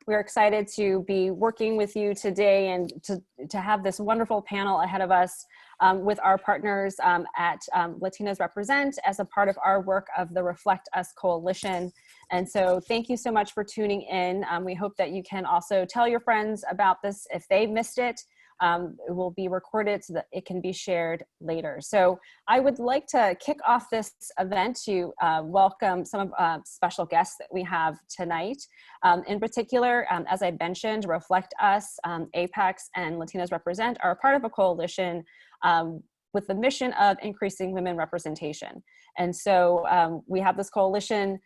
We're excited to be working with you today and to have this wonderful panel ahead of us with our partners at LatinasRepresent as a part of our work of the Reflect Us Coalition. And so thank you so much for tuning in. We hope that you can also tell your friends about this if they missed it. It will be recorded so that it can be shared later. So I would like to kick off this event to welcome some of special guests that we have tonight. In particular, as I mentioned, Reflect Us, APAICS, and LatinasRepresent are a part of a coalition with the mission of increasing women representation. And so we have this coalition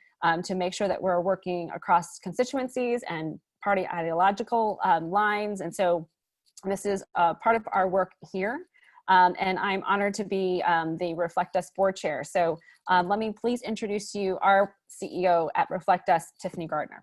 to make sure that we're working across constituencies and party ideological lines. And so this is part of our work here, and I'm honored to be the Reflect Us board chair. So let me please introduce to you our CEO at Reflect Us, Tiffany Gardner.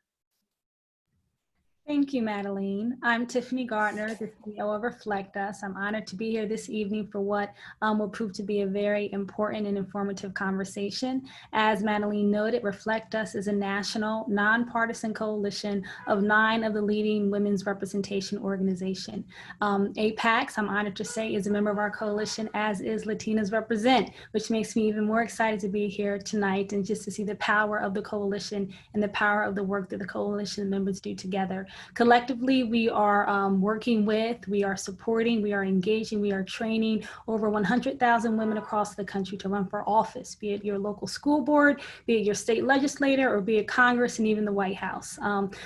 Thank you, Madeline. I'm Tiffany Gardner, the CEO of Reflect Us. I'm honored to be here this evening for what will prove to be a very important and informative conversation. As Madeline noted, Reflect Us is a national, nonpartisan coalition of 9 of the leading women's representation organization. APAICS, I'm honored to say, is a member of our coalition, as is LatinasRepresent, which makes me even more excited to be here tonight and just to see the power of the coalition and the power of the work that the coalition members do together. Collectively, we are working with, we are supporting, we are engaging, we are training over 100,000 women across the country to run for office, be it your local school board, be it your state legislator, or be it Congress and even the White House.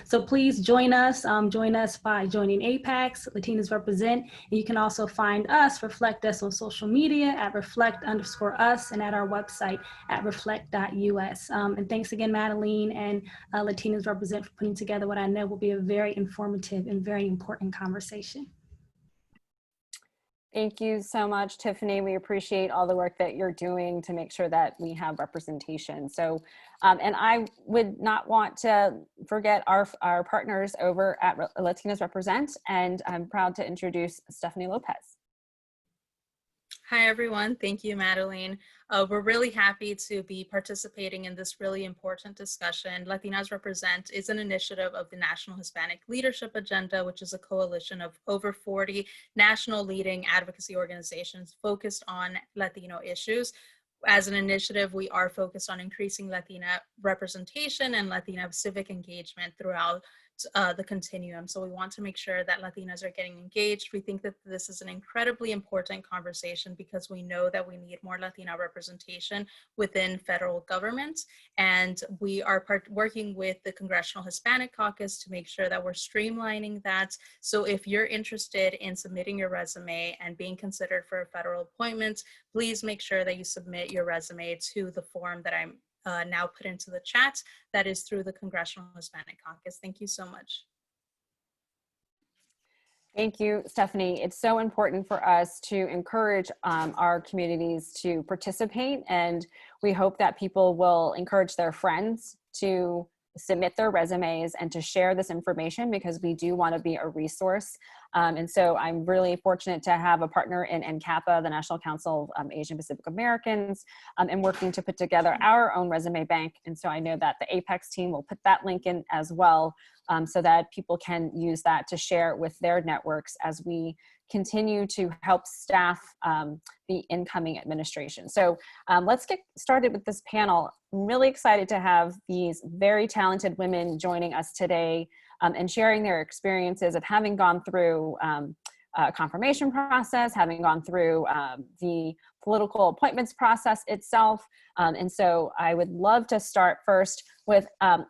So please join us by joining APAICS, LatinasRepresent, and you can also find us, Reflect Us, on social media at reflect_us and at our website at reflect.us. And thanks again, Madeline and LatinasRepresent, for putting together what I know will be a very informative and very important conversation. Thank you so much, Tiffany. We appreciate all the work that you're doing to make sure that we have representation. So, and I would not want to forget our partners over at LatinasRepresent, and I'm proud to introduce Stephanie Lopez. Hi, everyone. Thank you, Madeline. We're really happy to be participating in this really important discussion. LatinasRepresent is an initiative of the National Hispanic Leadership Agenda, which is a coalition of over 40 national leading advocacy organizations focused on Latino issues. As an initiative, we are focused on increasing Latina representation and Latina civic engagement throughout the continuum. So we want to make sure that Latinas are getting engaged. We think that this is an incredibly important conversation because we know that we need more Latina representation within federal government. And we are working with the Congressional Hispanic Caucus to make sure that we're streamlining that. So if you're interested in submitting your resume and being considered for a federal appointment, please make sure that you submit your resume to the form that I'm now put into the chat. That is through the Congressional Hispanic Caucus. Thank you so much. Thank you, Stephanie. It's so important for us to encourage our communities to participate, and we hope that people will encourage their friends to submit their resumes and to share this information, because we do want to be a resource. And so I'm really fortunate to have a partner in NCAPA, the National Council of Asian Pacific Americans, and working to put together our own resume bank. And so I know that the APAICS team will put that link in as well, so that people can use that to share with their networks as we continue to help staff the incoming administration. So let's get started with this panel. I'm really excited to have these very talented women joining us today and sharing their experiences of having gone through a confirmation process, having gone through the political appointments process itself. And so I would love to start first with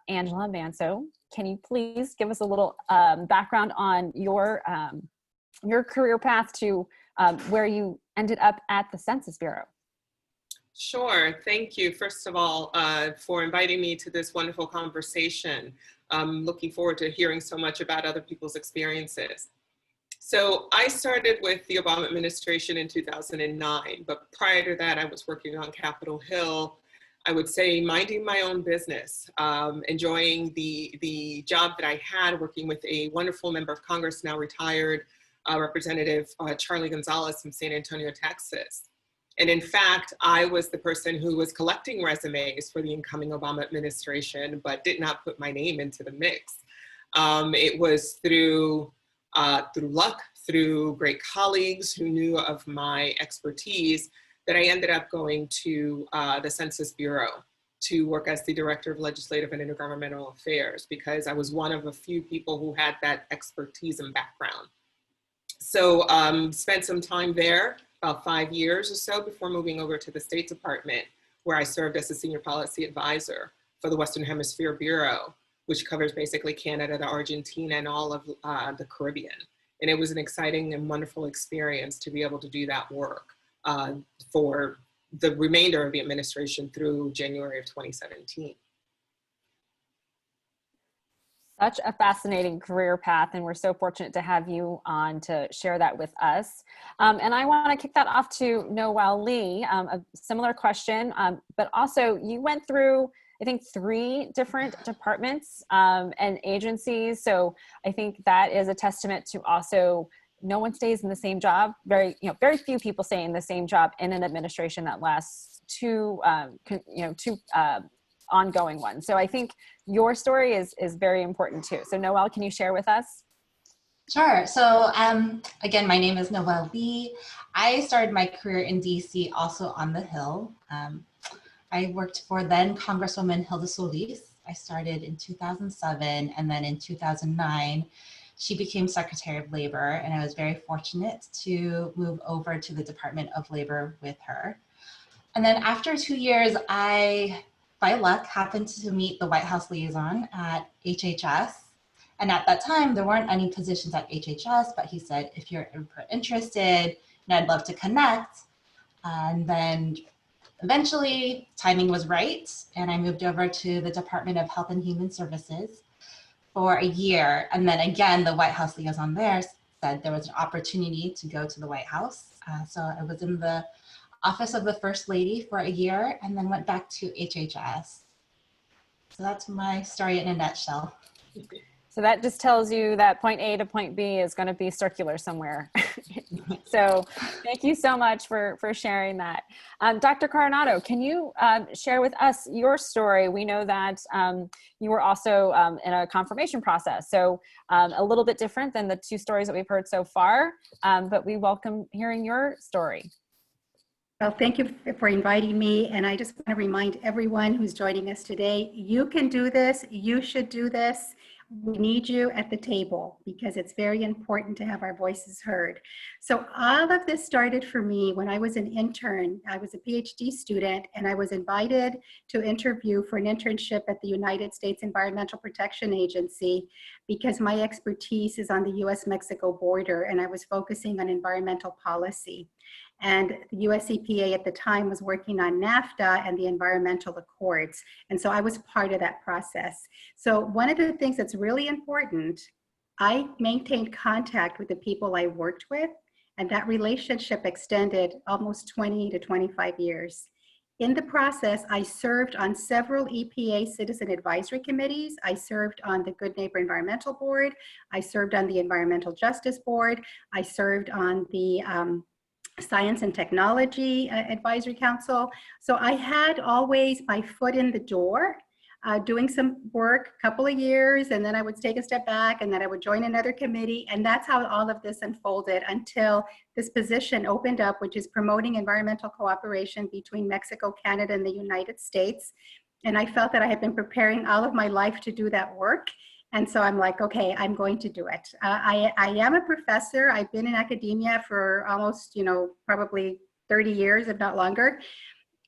Angela Manso. Can you please give us a little background on your career path to where you ended up at the Census Bureau? Sure. Thank you, first of all, for inviting me to this wonderful conversation. I'm looking forward to hearing so much about other people's experiences. So I started with the Obama administration in 2009, but prior to that, I was working on Capitol Hill, I would say minding my own business, enjoying the job that I had, working with a wonderful member of Congress, now retired, Representative Charlie Gonzalez from San Antonio, Texas. And in fact, I was the person who was collecting resumes for the incoming Obama administration, but did not put my name into the mix. It was through luck, through great colleagues who knew of my expertise, that I ended up going to the Census Bureau to work as the Director of Legislative and Intergovernmental Affairs, because I was one of a few people who had that expertise and background. So spent some time there, about 5 years or so, before moving over to the State Department, where I served as a Senior Policy Advisor for the Western Hemisphere Bureau, which covers basically Canada, the Argentina, and all of the Caribbean. And it was an exciting and wonderful experience to be able to do that work for the remainder of the administration through January of 2017. Such a fascinating career path, and we're so fortunate to have you on to share that with us. And I want to kick that off to Noelle Lee, a similar question, but also you went through, I think, 3 different departments and agencies. So I think that is a testament to also no one stays in the same job. Very few people stay in the same job in an administration that lasts two ongoing ones. So I think your story is very important too. So Noelle, can you share with us? Sure. So again, my name is Noelle Lee. I started my career in DC, also on the Hill. I worked for then Congresswoman Hilda Solis. I started in 2007, and then in 2009, she became Secretary of Labor, and I was very fortunate to move over to the Department of Labor with her. And then after 2 years, I, by luck, happened to meet the White House liaison at HHS. And at that time, there weren't any positions at HHS, but he said, if you're interested, and I'd love to connect. And then eventually, timing was right, and I moved over to the Department of Health and Human Services for a year. And then again, the White House liaison there said there was an opportunity to go to the White House. So I was in the Office of the First Lady for a year, and then went back to HHS. So that's my story in a nutshell. So that just tells you that point A to point B is going to be circular somewhere. So thank you so much for sharing that. Dr. Coronado, can you share with us your story? We know that you were also in a confirmation process, so a little bit different than the 2 stories that we've heard so far, but we welcome hearing your story. Well, thank you for inviting me. And I just want to remind everyone who's joining us today, you can do this. You should do this. We need you at the table because it's very important to have our voices heard. So all of this started for me when I was an intern. I was a PhD student, and I was invited to interview for an internship at the United States Environmental Protection Agency because my expertise is on the US-Mexico border, and I was focusing on environmental policy. And the US EPA at the time was working on NAFTA and the environmental accords. And so I was part of that process. So one of the things that's really important, I maintained contact with the people I worked with, and that relationship extended almost 20 to 25 years. In the process, I served on several EPA citizen advisory committees. I served on the Good Neighbor Environmental Board. I served on the Environmental Justice Board. I served on the Science and Technology Advisory Council. So I had always my foot in the door, doing some work, a couple of years, and then I would take a step back, and then I would join another committee. And that's how all of this unfolded until this position opened up, which is promoting environmental cooperation between Mexico, Canada, and the United States. And I felt that I had been preparing all of my life to do that work. And so I'm like, okay, I'm going to do it. I am a professor. I've been in academia for almost, probably 30 years, if not longer.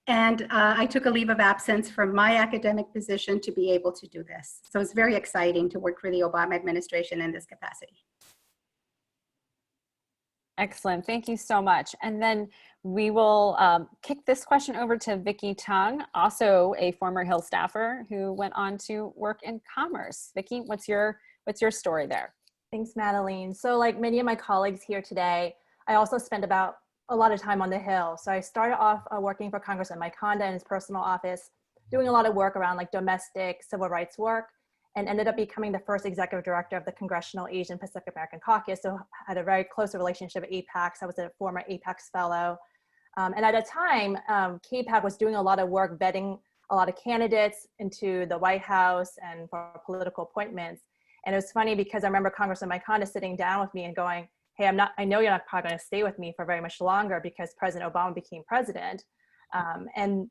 And I took a leave of absence from my academic position to be able to do this. So it's very exciting to work for the Obama administration in this capacity. Excellent. Thank you so much. And then we will kick this question over to Vicki Tong, also a former Hill staffer who went on to work in commerce. Vicki, what's your story there? Thanks, Madeline. So like many of my colleagues here today, I also spent about a lot of time on the Hill. So I started off working for Congressman Mike Honda in his personal office, doing a lot of work around like domestic civil rights work, and ended up becoming the first executive director of the Congressional Asian Pacific American Caucus. So had a very close relationship with APAICS. I was a former APAICS fellow. And at a time, KPAC was doing a lot of work vetting a lot of candidates into the White House and for political appointments. And it was funny because I remember Congressman Maikonda sitting down with me and going, hey, I know you're not probably going to stay with me for very much longer because President Obama became president. And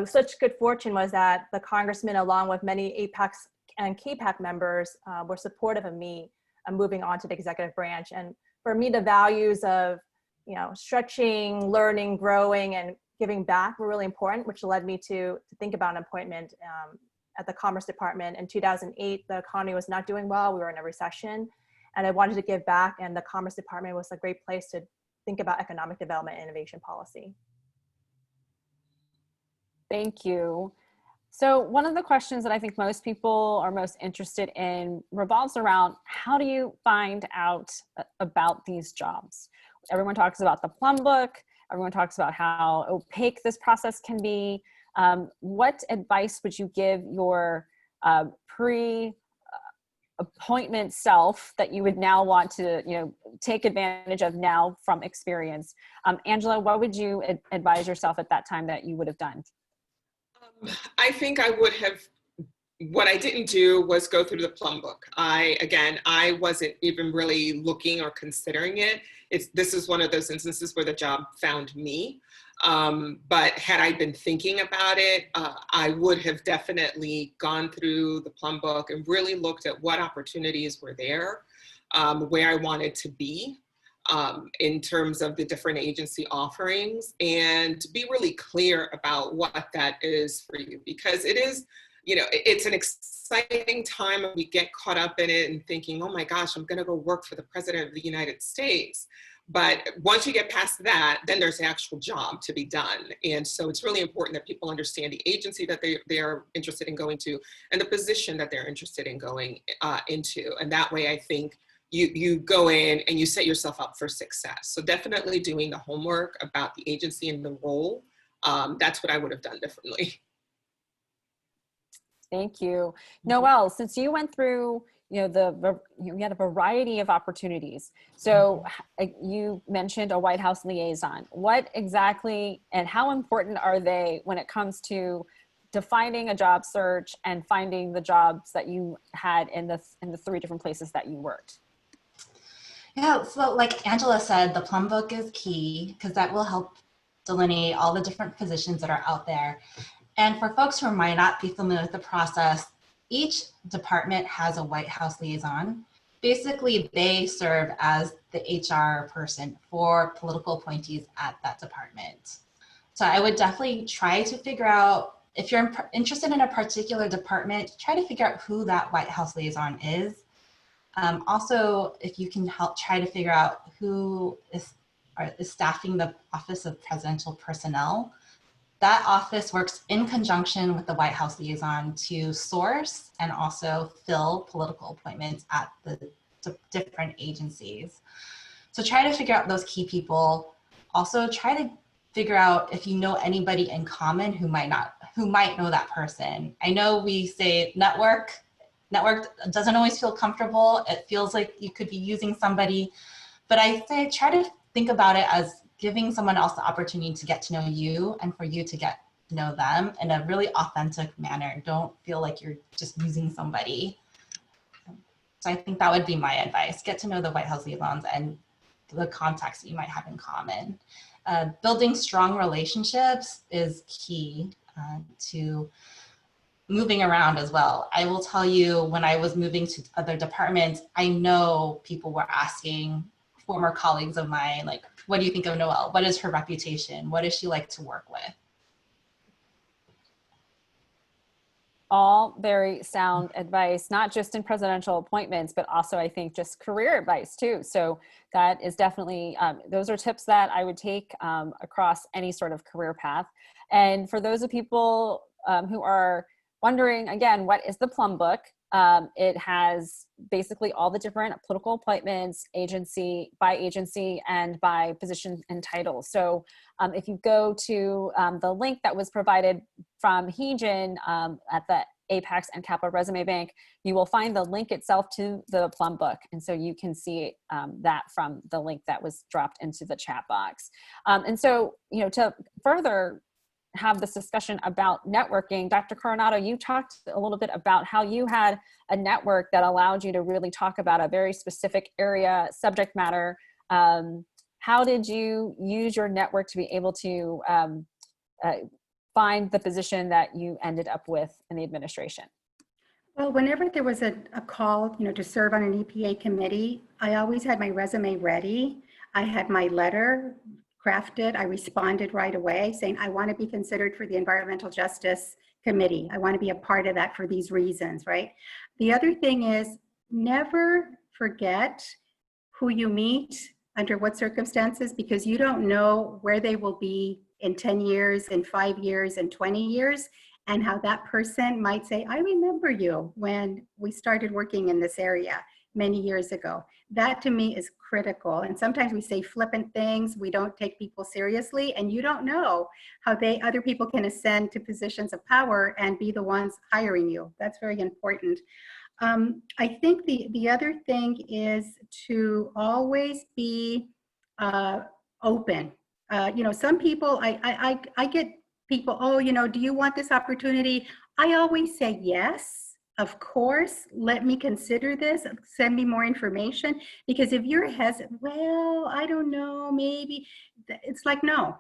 such good fortune was that the congressman, along with many APAICS and CAPAC members, were supportive of me moving on to the executive branch. And for me, the values of, stretching, learning, growing, and giving back were really important, which led me to think about an appointment at the Commerce Department. In 2008, the economy was not doing well. We were in a recession, and I wanted to give back, and the Commerce Department was a great place to think about economic development and innovation policy. Thank you. So one of the questions that I think most people are most interested in revolves around, how do you find out about these jobs? Everyone talks about the plum book. Everyone talks about how opaque this process can be. What advice would you give your pre-appointment self that you would now want to, take advantage of now from experience? Angela, what would you advise yourself at that time that you would have done? I think I would have, what I didn't do was go through the plum book. I wasn't even really looking or considering it. This is one of those instances where the job found me. But had I been thinking about it, I would have definitely gone through the plum book and really looked at what opportunities were there, where I wanted to be. In terms of the different agency offerings, and to be really clear about what that is for you, because it is, it's an exciting time and we get caught up in it and thinking, oh my gosh, I'm going to go work for the President of the United States. But once you get past that, then there's the actual job to be done. And so it's really important that people understand the agency that they are interested in going to and the position that they're interested in going into. And that way, I think, you go in and you set yourself up for success. So definitely doing the homework about the agency and the role. That's what I would have done differently. Thank you. Noelle, since you went through, you had a variety of opportunities. So you mentioned a White House liaison. What exactly and how important are they when it comes to defining a job search and finding the jobs that you had in the 3 different places that you worked? Yeah, so like Angela said, the plum book is key because that will help delineate all the different positions that are out there. And for folks who might not be familiar with the process, each department has a White House liaison. Basically, they serve as the HR person for political appointees at that department. So I would definitely try to figure out, if you're interested in a particular department, try to figure out who that White House liaison is. Also, if you can help try to figure out who is staffing the Office of Presidential Personnel, that office works in conjunction with the White House liaison to source and also fill political appointments at the different agencies. So try to figure out those key people. Also try to figure out if you know anybody in common who might know that person. I know we say network doesn't always feel comfortable. It feels like you could be using somebody, but I say try to think about it as giving someone else the opportunity to get to know you and for you to get to know them in a really authentic manner. Don't feel like you're just using somebody. So I think that would be my advice. Get to know the White House liaisons and the contacts that you might have in common. Building strong relationships is key to moving around as well. I will tell you, when I was moving to other departments, I know people were asking former colleagues of mine, like, what do you think of Noelle? What is her reputation? What does she like to work with? All very sound advice, not just in presidential appointments, but also I think just career advice too. So that is definitely, those are tips that I would take across any sort of career path. And for those of people who are wondering, again, what is the plum book? It has basically all the different political appointments, agency by agency and by position and title. So if you go to the link that was provided from Heejin at the APAICS&NCAPA resume bank, you will find the link itself to the plum book. And so you can see that from the link that was dropped into the chat box. And so, to further have this discussion about networking. Dr. Coronado, you talked a little bit about how you had a network that allowed you to really talk about a very specific area, subject matter. How did you use your network to be able to find the position that you ended up with in the administration? Well, whenever there was a call, to serve on an EPA committee, I always had my resume ready. I had my letter crafted. I responded right away saying, I want to be considered for the Environmental Justice Committee. I want to be a part of that for these reasons, right? The other thing is never forget who you meet, under what circumstances, because you don't know where they will be in 10 years, in 5 years, in 20 years, and how that person might say, I remember you when we started working in this area many years ago. That to me is critical. And sometimes we say flippant things, we don't take people seriously, and you don't know how other people can ascend to positions of power and be the ones hiring you. That's very important. I think the other thing is to always be open. Some people, I get people, oh, do you want this opportunity? I always say yes. Of course, let me consider this, send me more information, because if you're hesitant, well, I don't know, maybe, it's like, no.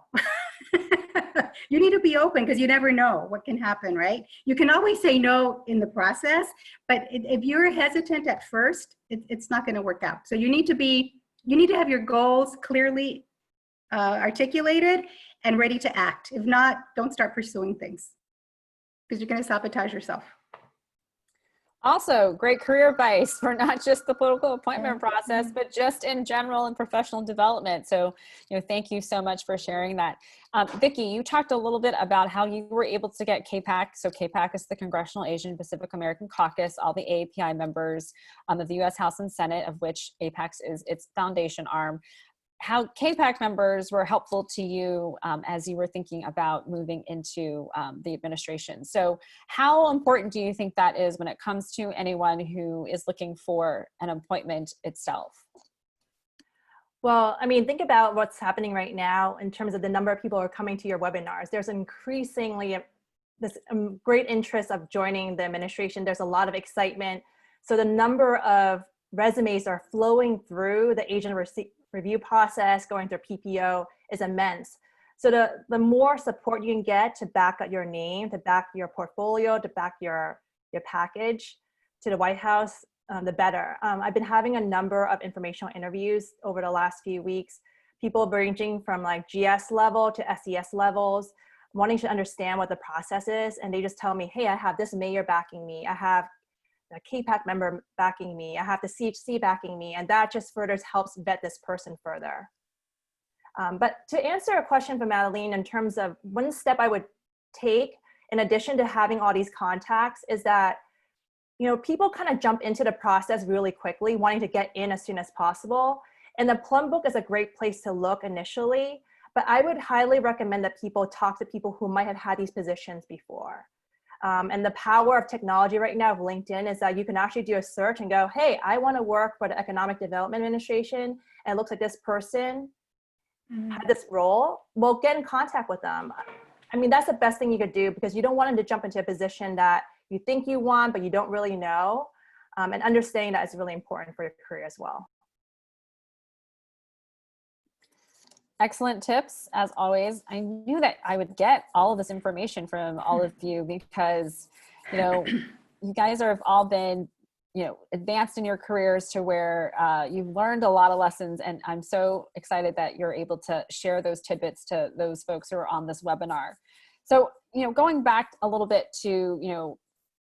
You need to be open because you never know what can happen, right? You can always say no in the process, but if you're hesitant at first, it's not going to work out. So you need to have your goals clearly articulated and ready to act. If not, don't start pursuing things because you're going to sabotage yourself. Also, great career advice for not just the political appointment process, but just in general and professional development. So, thank you so much for sharing that. Vicki, you talked a little bit about how you were able to get CAPAC. So CAPAC is the Congressional Asian Pacific American Caucus, all the AAPI members of the U.S. House and Senate, of which APAICS is its foundation arm. How CAPAC members were helpful to you as you were thinking about moving into the administration. So how important do you think that is when it comes to anyone who is looking for an appointment itself? Well, I mean, think about what's happening right now in terms of the number of people who are coming to your webinars. There's increasingly this great interest of joining the administration. There's a lot of excitement. So the number of resumes are flowing through the agent review process, going through PPO is immense. So the more support you can get to back up your name, to back your portfolio, to back your package to the White House, the better. I've been having a number of informational interviews over the last few weeks, people ranging from like GS level to SES levels, wanting to understand what the process is. And they just tell me, hey, I have this mayor backing me. I have a KPAC member backing me. I have the CHC backing me. And that just further helps vet this person further. But to answer a question from Madeline in terms of one step I would take, in addition to having all these contacts, is that people kind of jump into the process really quickly, wanting to get in as soon as possible. And the Plum Book is a great place to look initially, but I would highly recommend that people talk to people who might have had these positions before. And the power of technology right now of LinkedIn is that you can actually do a search and go, hey, I want to work for the Economic Development Administration, and it looks like this person had this role. Well, get in contact with them. I mean, that's the best thing you could do, because you don't want them to jump into a position that you think you want, but you don't really know. And understanding that is really important for your career as well. Excellent tips, as always. I knew that I would get all of this information from all of you because, you guys have all been, advanced in your careers to where you've learned a lot of lessons. And I'm so excited that you're able to share those tidbits to those folks who are on this webinar. So, going back a little bit to,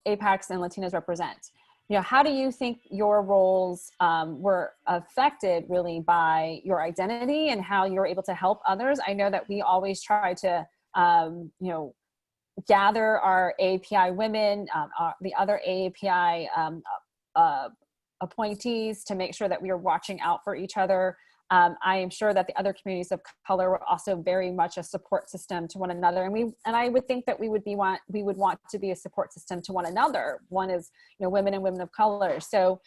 APAICS and LatinasRepresent, how do you think your roles were affected really by your identity and how you're able to help others? I know that we always try to, gather our AAPI women, the other AAPI appointees to make sure that we are watching out for each other. I am sure that the other communities of color were also very much a support system to one another, and I would think that we would want to be a support system to one another. One is, women and women of color. So,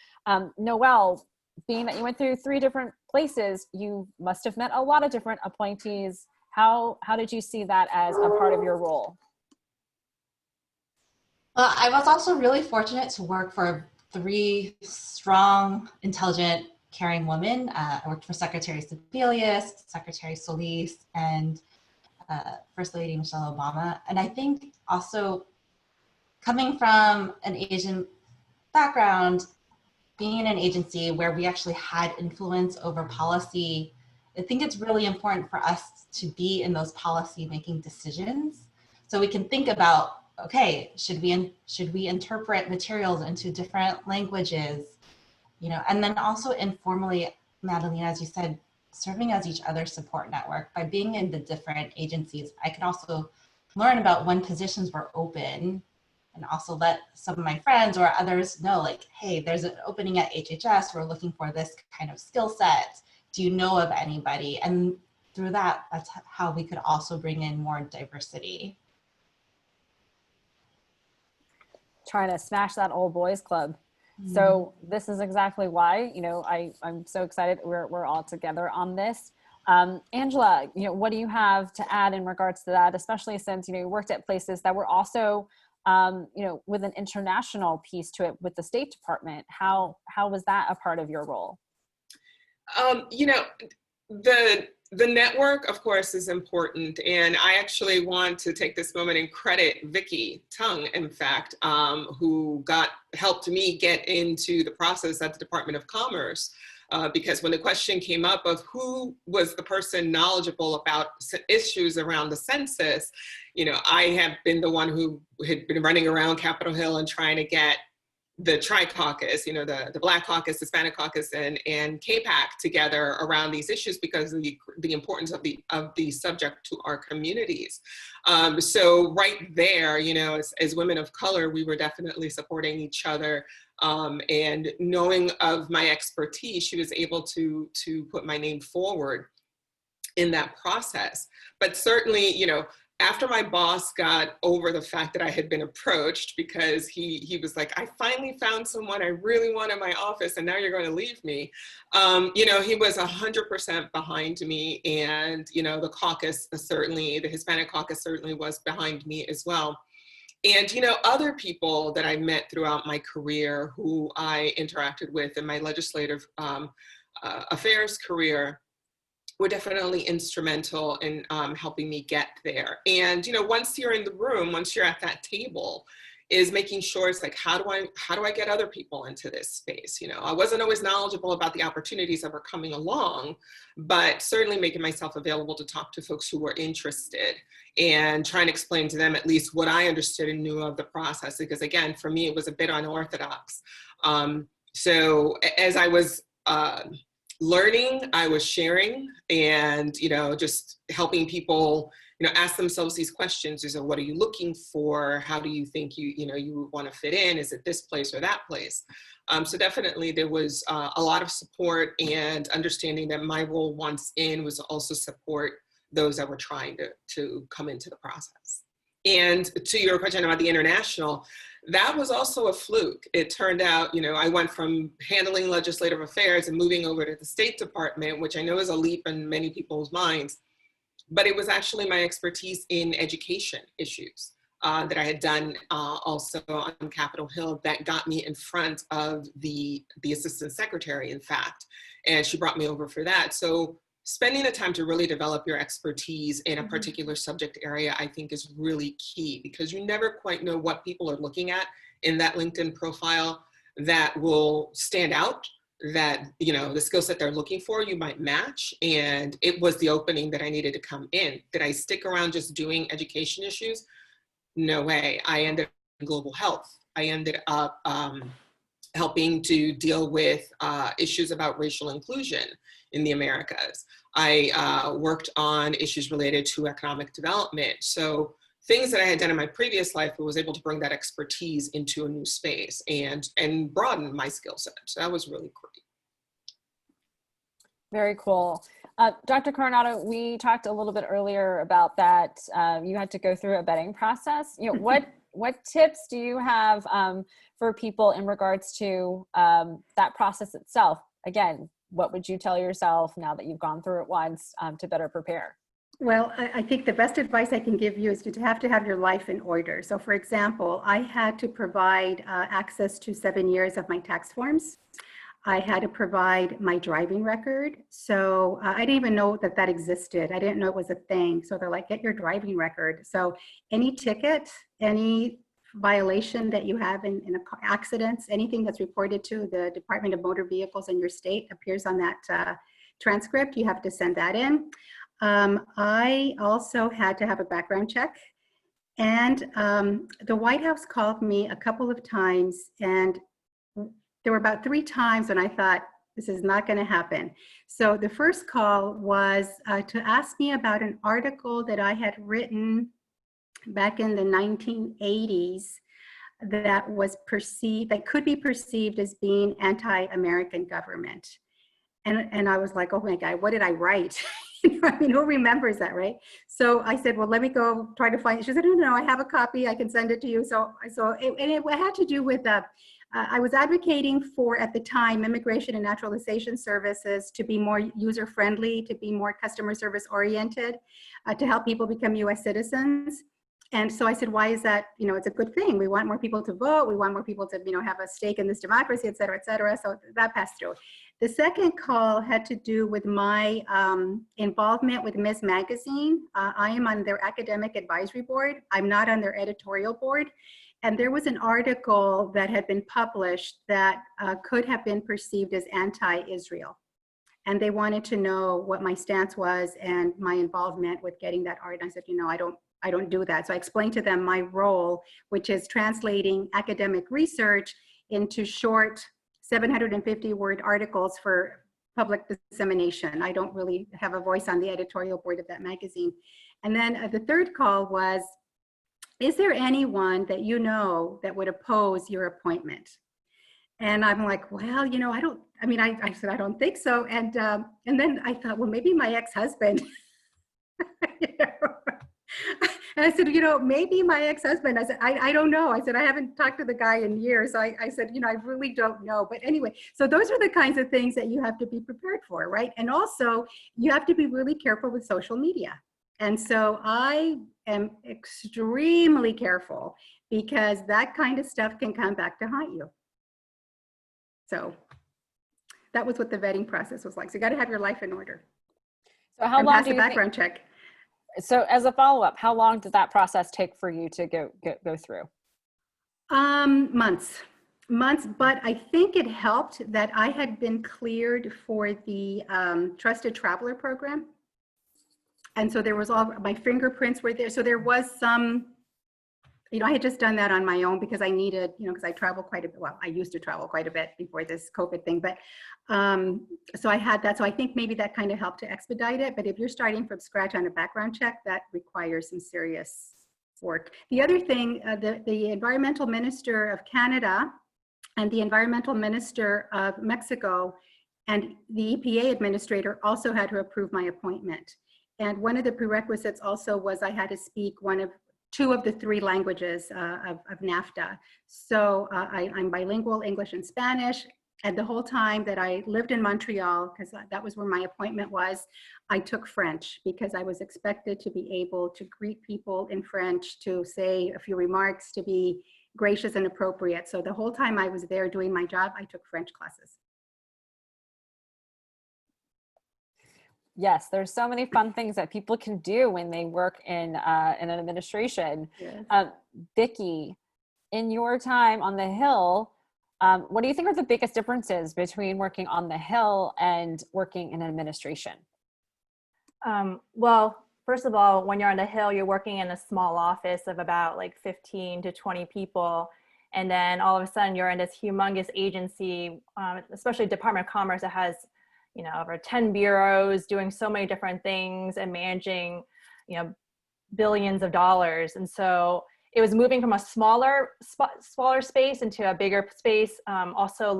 Noelle, being that you went through 3 different places, you must have met a lot of different appointees. How did you see that as a part of your role? Well, I was also really fortunate to work for 3 strong, intelligent, caring women. I worked for Secretary Sebelius, Secretary Solis, and First Lady Michelle Obama. And I think also coming from an Asian background, being in an agency where we actually had influence over policy, I think it's really important for us to be in those policy making decisions. So we can think about, okay, should we interpret materials into different languages, you know, and then also informally, Madeline, as you said, serving as each other's support network. By being in the different agencies, I could also learn about when positions were open and also let some of my friends or others know, like, hey, there's an opening at HHS, we're looking for this kind of skill set. Do you know of anybody? And through that, that's how we could also bring in more diversity. Trying to smash that old boys club. So this is exactly why, you know, I'm so excited we're all together on this. Angela, you know, what do you have to add in regards to that, especially since, you know, you worked at places that were also, you know, with an international piece to it with the State Department? How was that a part of your role? You know, the network, of course, is important. And I actually want to take this moment and credit Vicki Tong, in fact, who helped me get into the process at the Department of Commerce. Because when the question came up of who was the person knowledgeable about issues around the census, you know, I have been the one who had been running around Capitol Hill and trying to get the Tri-Caucus, you know, the Black Caucus, Hispanic Caucus, and CAPAC together around these issues because of the importance of the subject to our communities. So right there, you know, as women of color, we were definitely supporting each other. And knowing of my expertise, she was able to put my name forward in that process. But certainly, you know, after my boss got over the fact that I had been approached, because he was like, I finally found someone I really want in my office and now you're going to leave me. You know, he was 100% behind me, and, you know, the caucus certainly, the Hispanic caucus certainly was behind me as well. And, you know, other people that I met throughout my career who I interacted with in my legislative affairs career were definitely instrumental in helping me get there. And, you know, once you're in the room, once you're at that table, is making sure it's like, how do I get other people into this space? You know, I wasn't always knowledgeable about the opportunities that were coming along, but certainly making myself available to talk to folks who were interested and trying to explain to them at least what I understood and knew of the process. Because again, for me, it was a bit unorthodox. So as I was learning, I was sharing, and, you know, just helping people, you know, ask themselves these questions. Is, what are you looking for? How do you think you know, you want to fit in? Is it this place or that place? So definitely there was a lot of support and understanding that my role once in was also support those that were trying to come into the process. And to your question about the international, that was also a fluke. It turned out, you know, I went from handling legislative affairs and moving over to the State Department, which I know is a leap in many people's minds, but it was actually my expertise in education issues that I had done also on Capitol Hill that got me in front of the Assistant Secretary, in fact, and she brought me over for that. So spending the time to really develop your expertise in a particular subject area, I think, is really key, because you never quite know what people are looking at in that LinkedIn profile that will stand out, that, you know, the skill set they're looking for, you might match. And it was the opening that I needed to come in. Did I stick around just doing education issues? No way. I ended up in global health. I ended up helping to deal with issues about racial inclusion in the Americas. I worked on issues related to economic development. So things that I had done in my previous life, I was able to bring that expertise into a new space and broaden my skill set. So that was really great. Very cool. Dr. Coronado, we talked a little bit earlier about that. You had to go through a vetting process. You know, what tips do you have for people in regards to that process itself? Again, what would you tell yourself now that you've gone through it once to better prepare? Well, I think the best advice I can give you is to have your life in order. So for example, I had to provide access to 7 years of my tax forms. I had to provide my driving record. So I didn't even know that that existed. I didn't know it was a thing. So they're like, get your driving record. So any ticket, any violation that you have in accidents, anything that's reported to the Department of Motor Vehicles in your state appears on that transcript. You have to send that in. I also had to have a background check. And the White House called me a couple of times, and there were about 3 times when I thought, this is not going to happen. So the first call was to ask me about an article that I had written back in the 1980s that was perceived, that could be perceived as being anti-American government. And I was like, oh my God, what did I write? I mean, who remembers that, right? So I said, well, let me go try to find it. She said, no, I have a copy. I can send it to you. So it had to do with, I was advocating for, at the time, Immigration and Naturalization Services to be more user-friendly, to be more customer service oriented, to help people become US citizens. And so I said, why is that? It's a good thing. We want more people to vote. We want more people to, have a stake in this democracy, et cetera, et cetera. So that passed through. The second call had to do with my involvement with Ms. Magazine. I am on their academic advisory board. I'm not on their editorial board. And there was an article that had been published that could have been perceived as anti-Israel. And they wanted to know what my stance was and my involvement with getting that art. And I said, I don't do that. So I explained to them my role, which is translating academic research into short 750-word articles for public dissemination. I don't really have a voice on the editorial board of that magazine. And then the third call was, is there anyone that you know that would oppose your appointment? And I'm like, well, I said, I don't think so. And then I thought, well, maybe my ex-husband. And I said, maybe my ex-husband. I said, I don't know. I said, I haven't talked to the guy in years. I said, I really don't know. But anyway, so those are the kinds of things that you have to be prepared for, right? And also, you have to be really careful with social media. And so I am extremely careful because that kind of stuff can come back to haunt you. So that was what the vetting process was like. So you got to have your life in order. So how long pass the background check. So as a follow-up, how long did that process take for you to go through? Months, but I think it helped that I had been cleared for the Trusted Traveler program. And so there was my fingerprints were there. So there was some, I had just done that on my own because I needed, because I travel quite a bit. Well, I used to travel quite a bit before this COVID thing, but so I had that. So I think maybe that kind of helped to expedite it. But if you're starting from scratch on a background check, that requires some serious work. The other thing, the environmental minister of Canada and the environmental minister of Mexico and the EPA administrator also had to approve my appointment. And one of the prerequisites also was I had to speak two of the 3 languages of NAFTA. So I'm bilingual, English and Spanish. And the whole time that I lived in Montreal, because that was where my appointment was, I took French because I was expected to be able to greet people in French, to say a few remarks, to be gracious and appropriate. So the whole time I was there doing my job, I took French classes. Yes, there's so many fun things that people can do when they work in an administration. Yes. Vicki, in your time on the Hill, what do you think are the biggest differences between working on the Hill and working in administration? Well, first of all, when you're on the Hill, you're working in a small office of about like 15 to 20 people. And then all of a sudden you're in this humongous agency, especially Department of Commerce, that has over 10 bureaus doing so many different things and managing, billions of dollars. And so it was moving from a smaller space into a bigger space, also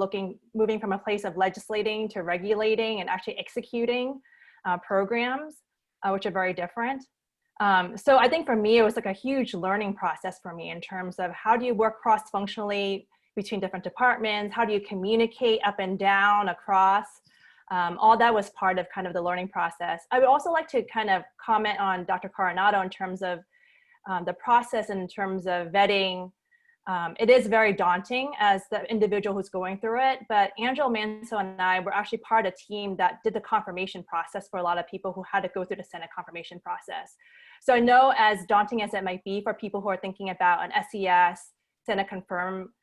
moving from a place of legislating to regulating and actually executing programs, which are very different. So I think for me, it was like a huge learning process for me in terms of how do you work cross-functionally between different departments? How do you communicate up and down across? All that was part of kind of the learning process. I would also like to kind of comment on Dr. Coronado in terms of the process and in terms of vetting. It is very daunting as the individual who's going through it, but Angela Manso and I were actually part of a team that did the confirmation process for a lot of people who had to go through the Senate confirmation process. So I know, as daunting as it might be for people who are thinking about an SES, Senate confirm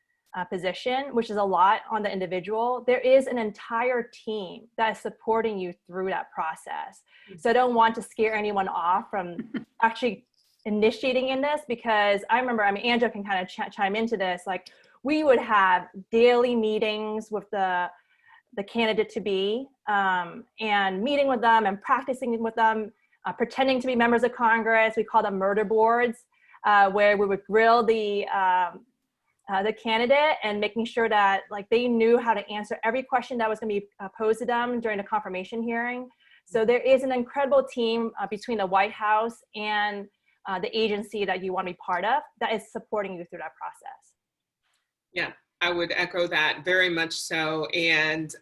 position, which is a lot on the individual, there is an entire team that is supporting you through that process. So I don't want to scare anyone off from actually initiating in this, because I remember, I mean, Angela can kind of chime into this, like we would have daily meetings with the candidate to be, and meeting with them and practicing with them, pretending to be members of Congress. We call them murder boards, where we would grill the candidate and making sure that like they knew how to answer every question that was going to be posed to them during the confirmation hearing. So there is an incredible team between the White House and the agency that you want to be part of that is supporting you through that process. Yeah, I would echo that very much so. And,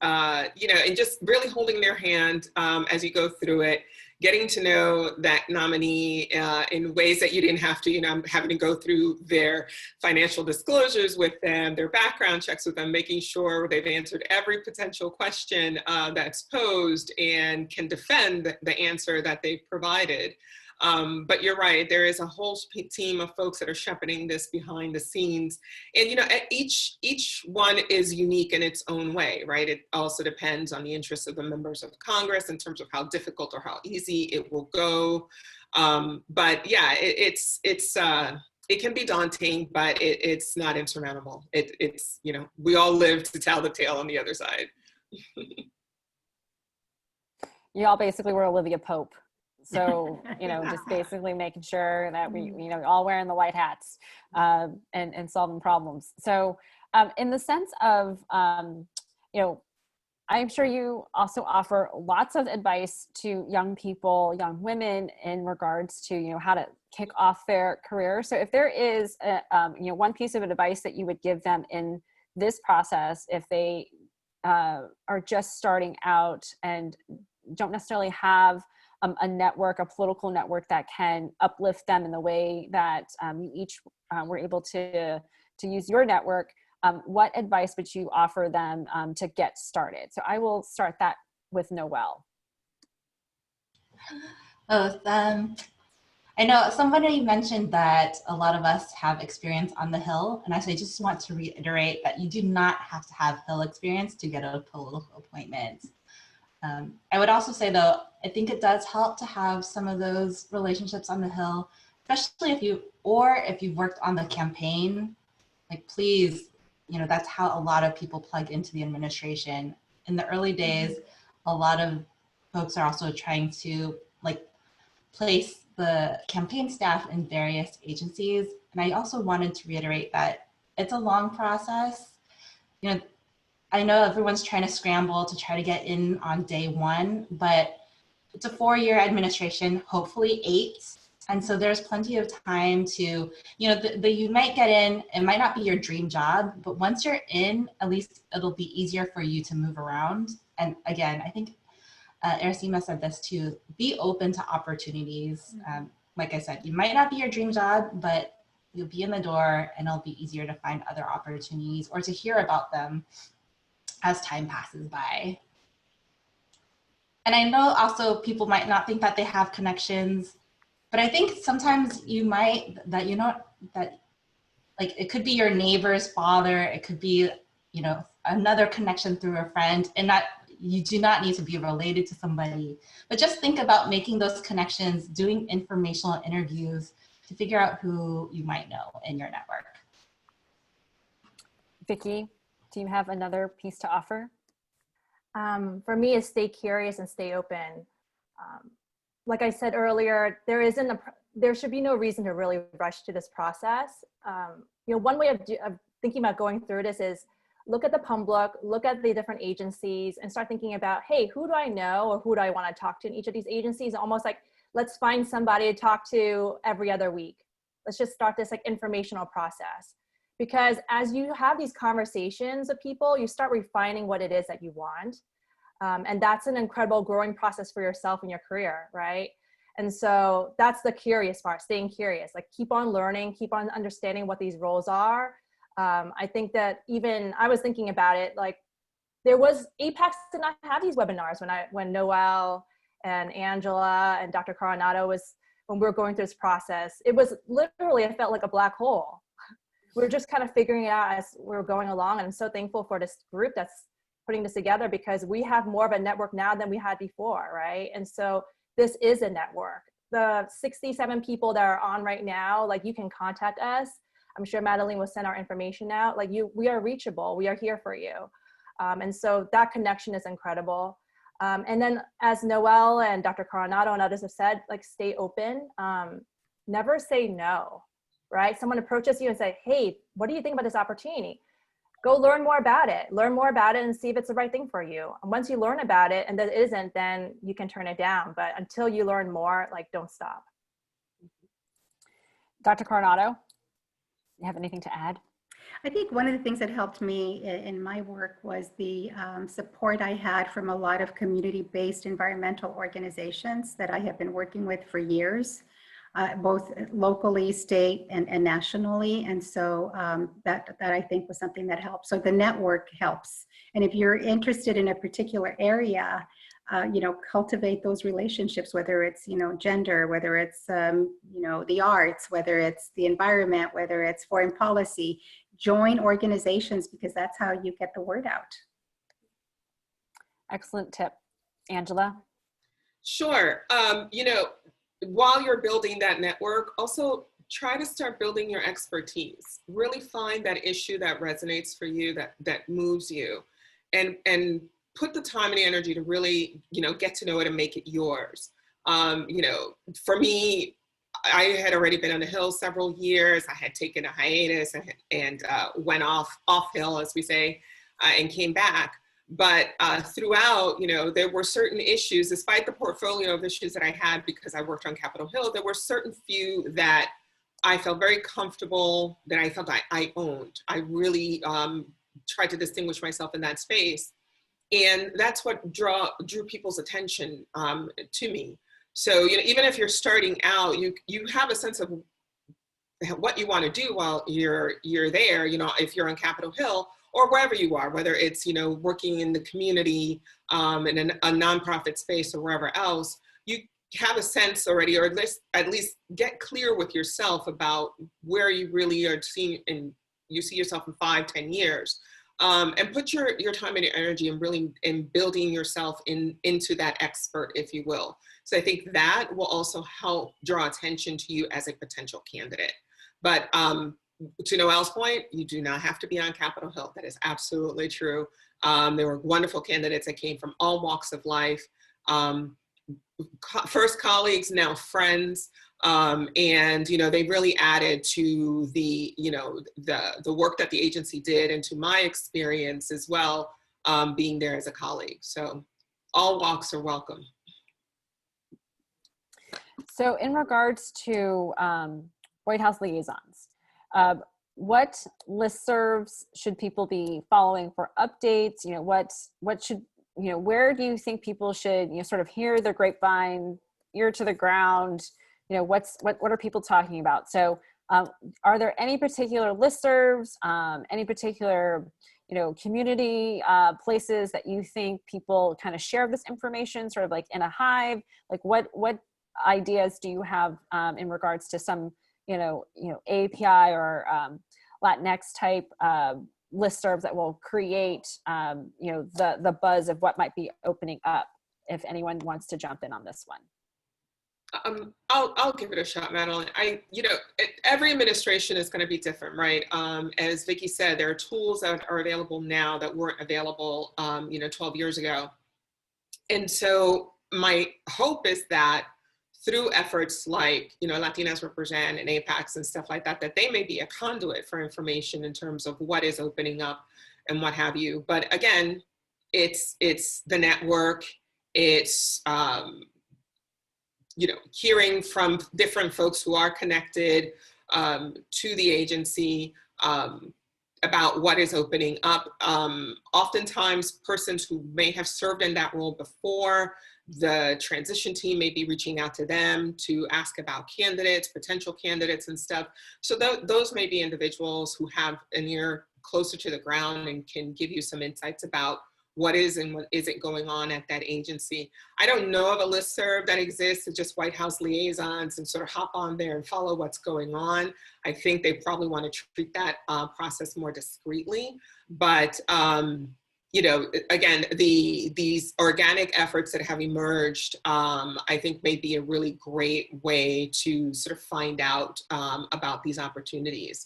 you know, and just really holding their hand as you go through it, getting to know that nominee in ways that you didn't have to, you know, having to go through their financial disclosures with them, their background checks with them, making sure they've answered every potential question that's posed and can defend the answer that they've provided. But you're right, there is a whole team of folks that are shepherding this behind the scenes. And, you know, each one is unique in its own way, right? It also depends on the interests of the members of Congress in terms of how difficult or how easy it will go. But yeah, it can be daunting, but it's not insurmountable. It's, you know, we all live to tell the tale on the other side. You all basically were Olivia Pope. So, you know, just basically making sure that we, you know, all wearing the white hats and solving problems. So in the sense of, you know, I'm sure you also offer lots of advice to young people, young women in regards to, you know, how to kick off their career. So if there is, you know, one piece of advice that you would give them in this process, if they are just starting out and don't necessarily have a network, a political network that can uplift them in the way that you each were able to use your network, what advice would you offer them to get started? So I will start that with Noelle. I know somebody mentioned that a lot of us have experience on the Hill, and I just want to reiterate that you do not have to have Hill experience to get a political appointment. I would also say, though, I think it does help to have some of those relationships on the Hill, especially if you've worked on the campaign. Like, please, you know, that's how a lot of people plug into the administration. In the early days, a lot of folks are also trying to like place the campaign staff in various agencies. And I also wanted to reiterate that it's a long process. You know, I know everyone's trying to scramble to try to get in on day one, but it's a 4-year administration, hopefully 8. And so there's plenty of time to, you know, you might get in, it might not be your dream job, but once you're in, at least it'll be easier for you to move around. And again, I think Irasema said this too, be open to opportunities. Like I said, you might not be your dream job, but you'll be in the door and it'll be easier to find other opportunities or to hear about them as time passes by. And I know also people might not think that they have connections, but I think sometimes you might, that you know, that like it could be your neighbor's father, it could be, you know, another connection through a friend, and that you do not need to be related to somebody, but just think about making those connections, doing informational interviews to figure out who you might know in your network. Vicki, do you have another piece to offer? For me, is stay curious and stay open. Like I said earlier, there should be no reason to really rush to this process. You know, one way of thinking about going through this is look at the public, look at the different agencies, and start thinking about, hey, who do I know or who do I want to talk to in each of these agencies? Almost like, let's find somebody to talk to every other week. Let's just start this like informational process. Because as you have these conversations with people, you start refining what it is that you want. And that's an incredible growing process for yourself and your career, right? And so that's the curious part, staying curious, like keep on learning, keep on understanding what these roles are. I think that even I was thinking about it, like there was APAICS did not have these webinars when Noelle and Angela and Dr. Coronado when we were going through this process. It was literally, it felt like a black hole. We were just kind of figuring it out as we were going along. And I'm so thankful for this group that's putting this together, because we have more of a network now than we had before, right? And so this is a network. The 67 people that are on right now, like you can contact us. I'm sure Madeline will send our information out. Like we are reachable. We are here for you. And so that connection is incredible. And then as Noelle and Dr. Coronado and others have said, like stay open, never say no, right? Someone approaches you and say, hey, what do you think about this opportunity? Go learn more about it and see if it's the right thing for you. And once you learn about it and that isn't, then you can turn it down. But until you learn more, like don't stop. Dr. Coronado, you have anything to add? I think one of the things that helped me in my work was the support I had from a lot of community-based environmental organizations that I have been working with for years, both locally, state, and nationally. And so that I think was something that helped. So the network helps. And if you're interested in a particular area, cultivate those relationships, whether it's, gender, whether it's, the arts, whether it's the environment, whether it's foreign policy. Join organizations, because that's how you get the word out. Excellent tip. Angela? Sure. While you're building that network, also try to start building your expertise. Really find that issue that resonates for you, that moves you, and put the time and the energy to really, get to know it and make it yours. For me, I had already been on the Hill several years. I had taken a hiatus and went off hill, as we say, and came back. But throughout, there were certain issues, despite the portfolio of issues that I had because I worked on Capitol Hill, there were certain few that I felt very comfortable, that I felt I owned. I really tried to distinguish myself in that space. And that's what drew people's attention to me. So, even if you're starting out, you have a sense of what you want to do while you're there, if you're on Capitol Hill or wherever you are, whether it's, working in the community, in a nonprofit space or wherever else, you have a sense already, or at least get clear with yourself about where you really are seeing, and you see yourself in 5-10 years. And put your time and your energy and really in building yourself into that expert, if you will. So I think that will also help draw attention to you as a potential candidate. But to Noelle's point, you do not have to be on Capitol Hill. That is absolutely true. There were wonderful candidates that came from all walks of life. First colleagues, now friends. And, they really added to the, the work that the agency did, and to my experience as well, being there as a colleague. So all walks are welcome. So in regards to White House liaisons, what listservs should people be following for updates? What should, where do you think people should, sort of hear the grapevine, ear to the ground? What are people talking about? So are there any particular listservs, any particular, community places that you think people kind of share this information, sort of like in a hive? Like what ideas do you have in regards to some, API or Latinx type listservs that will create, the buzz of what might be opening up, if anyone wants to jump in on this one? I'll give it a shot, Madeline. Every administration is going to be different, right? As Vicki said, there are tools that are available now that weren't available, 12 years ago. And so my hope is that through efforts like, LatinasRepresent and APAICS and stuff like that, that they may be a conduit for information in terms of what is opening up and what have you. But again, it's the network, it's, hearing from different folks who are connected to the agency, about what is opening up. Oftentimes persons who may have served in that role before, the transition team may be reaching out to them to ask about candidates, potential candidates and stuff. So those may be individuals who have an ear closer to the ground and can give you some insights about what is and what isn't going on at that agency. I don't know of a listserv that exists of just White House liaisons and sort of hop on there and follow what's going on. I think they probably want to treat that process more discreetly. But you know, again, these organic efforts that have emerged, I think may be a really great way to sort of find out about these opportunities.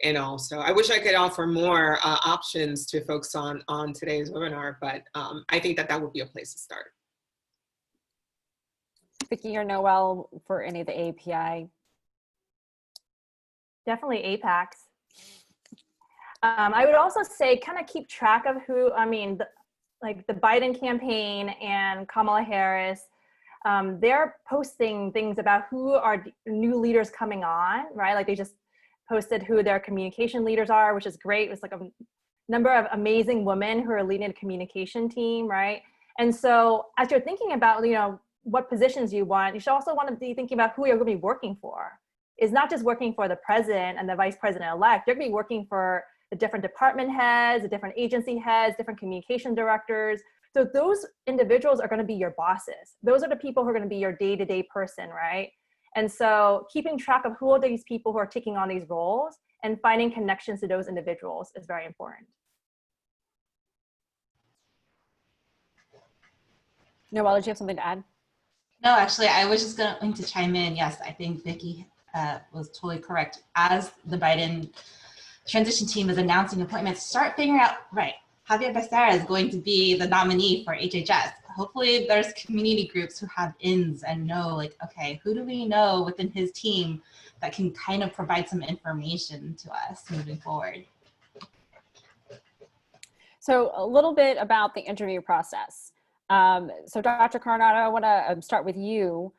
And also, I wish I could offer more options to folks on today's webinar, but I think that would be a place to start. Vicki or Noelle, for any of the API? Definitely APAICS. I would also say kind of keep track of who, I mean, like the Biden campaign and Kamala Harris, they're posting things about who are new leaders coming on, right? Like they just posted who their communication leaders are, which is great. It's like a number of amazing women who are leading the communication team, right? And so as you're thinking about, you know, what positions you want, you should also want to be thinking about who you're going to be working for. It's not just working for the president and the vice president-elect. You're going to be working for the different department heads, the different agency heads, different communication directors. So those individuals are going to be your bosses. Those are the people who are going to be your day-to-day person, right? And so keeping track of who are these people who are taking on these roles and finding connections to those individuals is very important. Noelle, did you have something to add? No, actually, I was just going to chime in. Yes, I think Vicki was totally correct. As the Biden transition team is announcing appointments, start figuring out, right, Javier Becerra is going to be the nominee for HHS. Hopefully there's community groups who have ins and know, like, okay, who do we know within his team that can kind of provide some information to us moving forward. So a little bit about the interview process. So Dr. Coronado, I want to start with you.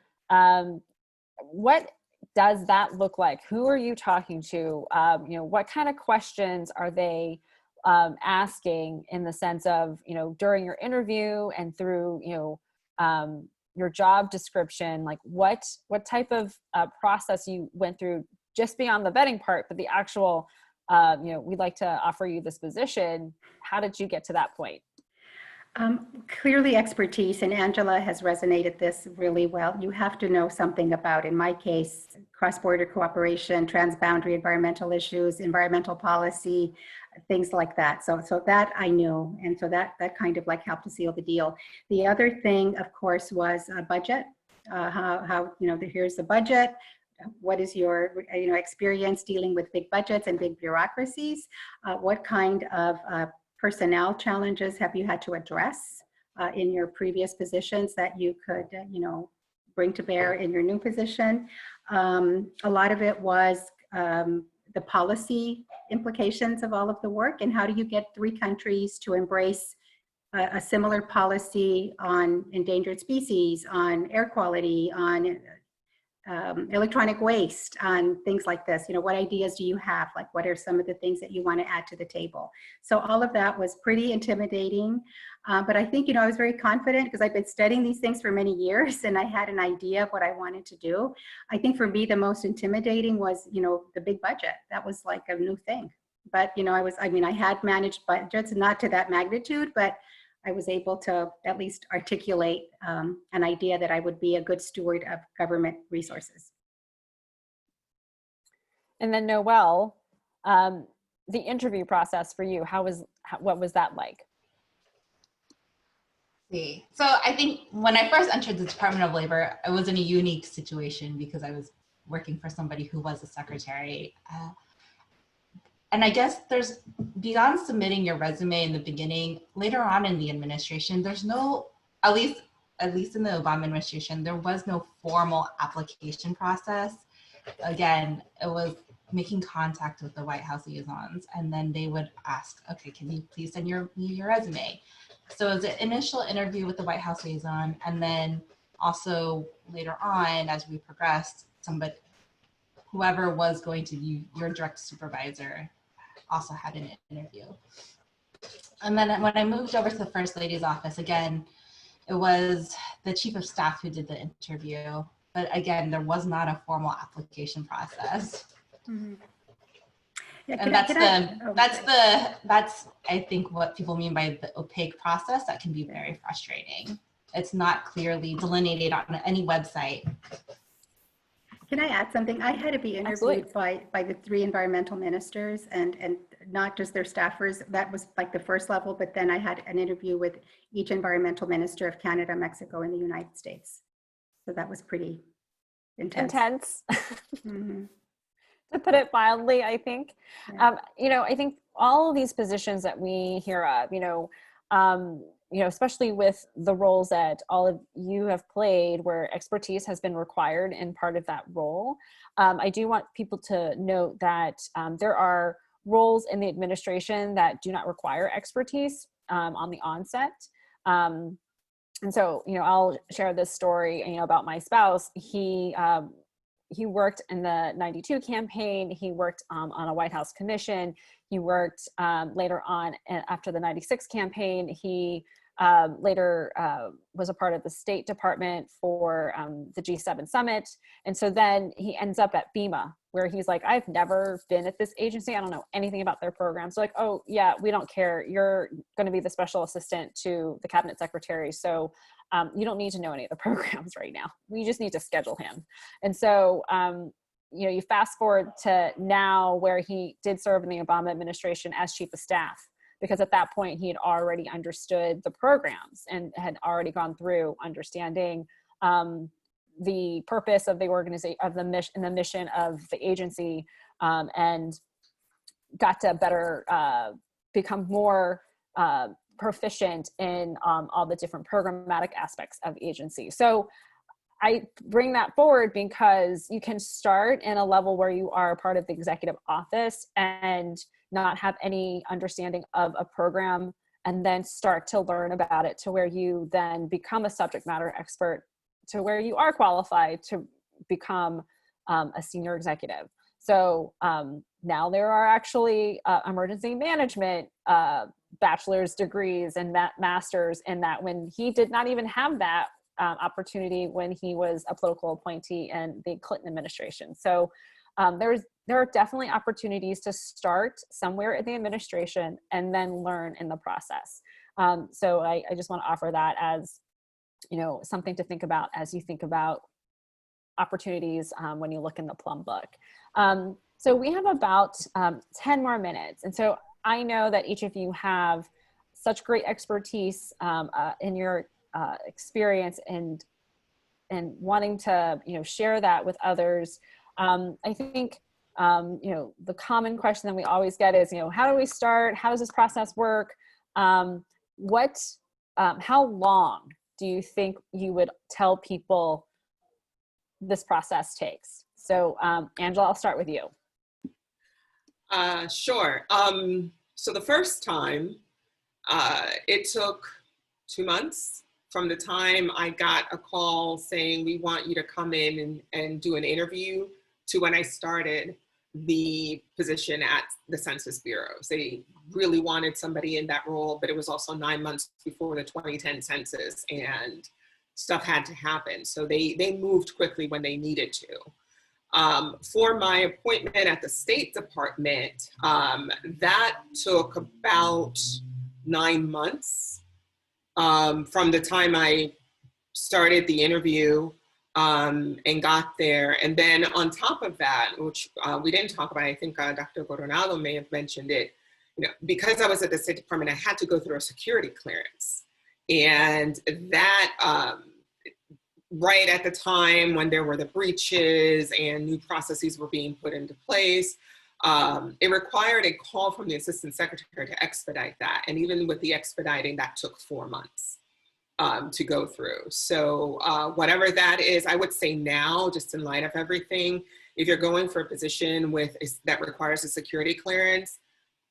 What does that look like? Who are you talking to? You know, what kind of questions are they asking in the sense of, you know, during your interview and through, you know, your job description, like what type of process you went through just beyond the vetting part, but the actual, you know, we'd like to offer you this position. How did you get to that point? Clearly expertise, and Angela has resonated this really well. You have to know something about, in my case, cross-border cooperation, transboundary environmental issues, environmental policy, things like that. So that I knew, and so that kind of like helped to seal the deal. The other thing, of course, was budget. How you know, here's the budget. What is your experience dealing with big budgets and big bureaucracies? What kind of personnel challenges have you had to address in your previous positions that you could, bring to bear in your new position? A lot of it was the policy implications of all of the work, and how do you get 3 countries to embrace a similar policy on endangered species, on air quality, on electronic waste, on things like this. You know, what ideas do you have? Like, what are some of the things that you want to add to the table? So all of that was pretty intimidating. But I think, I was very confident because I've been studying these things for many years and I had an idea of what I wanted to do. I think for me, the most intimidating was, the big budget. That was like a new thing. But, I had managed budgets, not to that magnitude, but I was able to at least articulate an idea that I would be a good steward of government resources. And then Noelle, the interview process for you, what was that like? So I think when I first entered the Department of Labor, I was in a unique situation because I was working for somebody who was a secretary. And I guess there's, beyond submitting your resume in the beginning, later on in the administration, there's no, at least in the Obama administration, there was no formal application process. Again, it was making contact with the White House liaisons, and then they would ask, okay, can you please send me your resume? So it was an initial interview with the White House liaison, and then also later on, as we progressed, whoever was going to be your direct supervisor also had an interview. And then when I moved over to the First Lady's office, again, it was the chief of staff who did the interview. But again, there was not a formal application process. Mhm. Yeah, And that's I think what people mean by the opaque process. That can be very frustrating. It's not clearly delineated on any website. Can I add something? I had to be interviewed by the 3 environmental ministers and not just their staffers. That was like the first level, but then I had an interview with each environmental minister of Canada, Mexico, and the United States. So that was pretty intense. Mm-hmm. To put it mildly, I think. Yeah. I think all of these positions that we hear of, especially with the roles that all of you have played where expertise has been required in part of that role. I do want people to note that there are roles in the administration that do not require expertise on the onset. And so, I'll share this story, about my spouse. He worked in the 92 campaign. He worked on a White House commission. He worked later on after the 96 campaign. He later was a part of the State Department for the G7 summit. And so then he ends up at FEMA, where he's like, I've never been at this agency. I don't know anything about their program. So like, oh yeah, we don't care. You're going to be the special assistant to the cabinet secretary. So you don't need to know any of the programs right now. We just need to schedule him. And so, you fast forward to now where he did serve in the Obama administration as chief of staff, because at that point he had already understood the programs and had already gone through understanding the purpose of the organization, of the mission of the agency, and got to better become more proficient in all the different programmatic aspects of agency. So I bring that forward because you can start in a level where you are a part of the executive office and not have any understanding of a program, and then start to learn about it to where you then become a subject matter expert, to where you are qualified to become a senior executive. So now there are actually emergency management bachelor's degrees and master's in that, when he did not even have that opportunity when he was a political appointee in the Clinton administration. So there are definitely opportunities to start somewhere in the administration and then learn in the process. So I just want to offer that as, something to think about as you think about opportunities when you look in the Plum book. So we have about 10 more minutes. And so I know that each of you have such great expertise in your experience and wanting to, share that with others. I think, the common question that we always get is, how do we start? How does this process work? How long do you think you would tell people this process takes? So Angela, I'll start with you. Sure. So the first time, it took 2 months from the time I got a call saying, we want you to come in and do an interview, to when I started the position at the Census Bureau. They really wanted somebody in that role, but it was also 9 months before the 2010 census and stuff had to happen. So they moved quickly when they needed to. For my appointment at the State Department, that took about 9 months from the time I started the interview and got there. And then on top of that, which we didn't talk about, I think Dr. Coronado may have mentioned it, because I was at the State Department, I had to go through a security clearance. And that, right at the time when there were the breaches and new processes were being put into place, it required a call from the Assistant Secretary to expedite that. And even with the expediting, that took 4 months to go through. So whatever that is, I would say now, just in light of everything, if you're going for a position that requires a security clearance,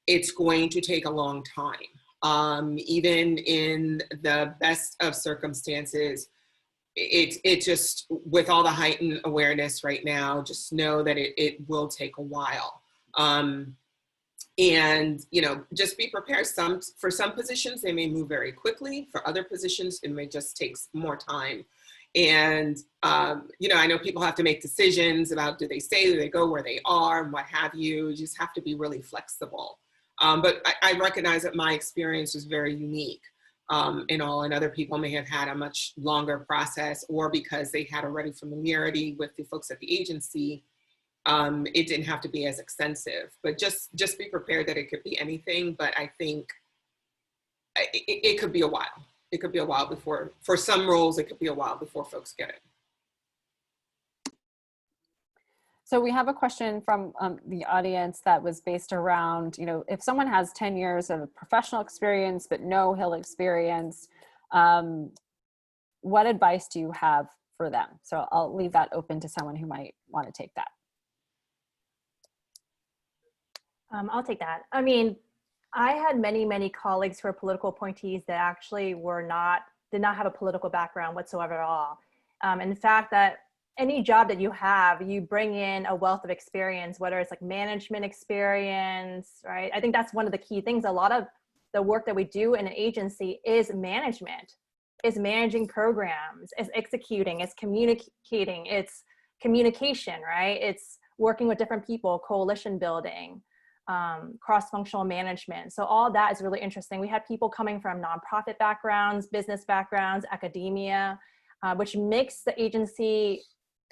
it's going to take a long time. Even in the best of circumstances, it just, with all the heightened awareness right now, just know that it will take a while. And, you know, just be prepared. For some positions, they may move very quickly. For other positions, it may just take more time. And, you know, I know people have to make decisions about do they stay, do they go where they are, and what have you. You just have to be really flexible. But I recognize that my experience was very unique and other people may have had a much longer process, or because they had already familiarity with the folks at the agency, it didn't have to be as extensive. But just be prepared that it could be anything. But I think it could be a while. It could be a while before, for some roles, it could be a while before folks get it. So we have a question from the audience that was based around, you know, if someone has 10 years of professional experience but no Hill experience, what advice do you have for them? So I'll leave that open to someone who might want to take that. I'll take that. I mean, I had many colleagues who are political appointees that actually did not have a political background whatsoever at all. In fact, that any job that you have, you bring in a wealth of experience, whether it's like management experience, right? I think that's one of the key things. A lot of the work that we do in an agency is management, is managing programs, is executing, is communicating, it's communication, right? It's working with different people, coalition building, cross-functional management. So all that is really interesting. We had people coming from nonprofit backgrounds, business backgrounds, academia, which makes the agency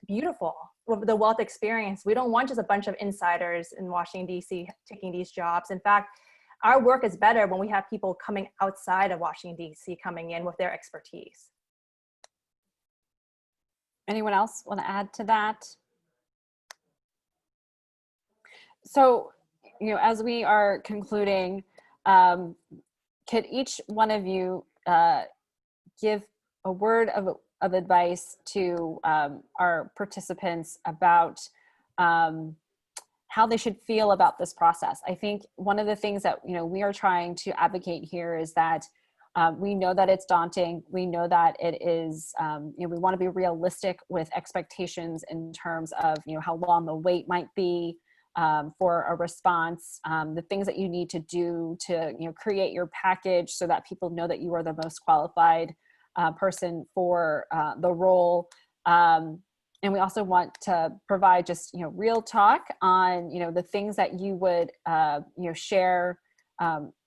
beautiful with the wealth experience. We don't want just a bunch of insiders in Washington, DC taking these jobs. In fact, our work is better when we have people coming outside of Washington, DC coming in with their expertise. Anyone else want to add to that? So, you know, as we are concluding, could each one of you give a word of advice to our participants about how they should feel about this process? I think one of the things that, you know, we are trying to advocate here is that we know that it's daunting. We know that it is, you know, we want to be realistic with expectations in terms of, you know, how long the wait might be for a response, the things that you need to do to, you know, create your package so that people know that you are the most qualified person for the role. And we also want to provide just, you know, real talk on, you know, the things that you would, you know, share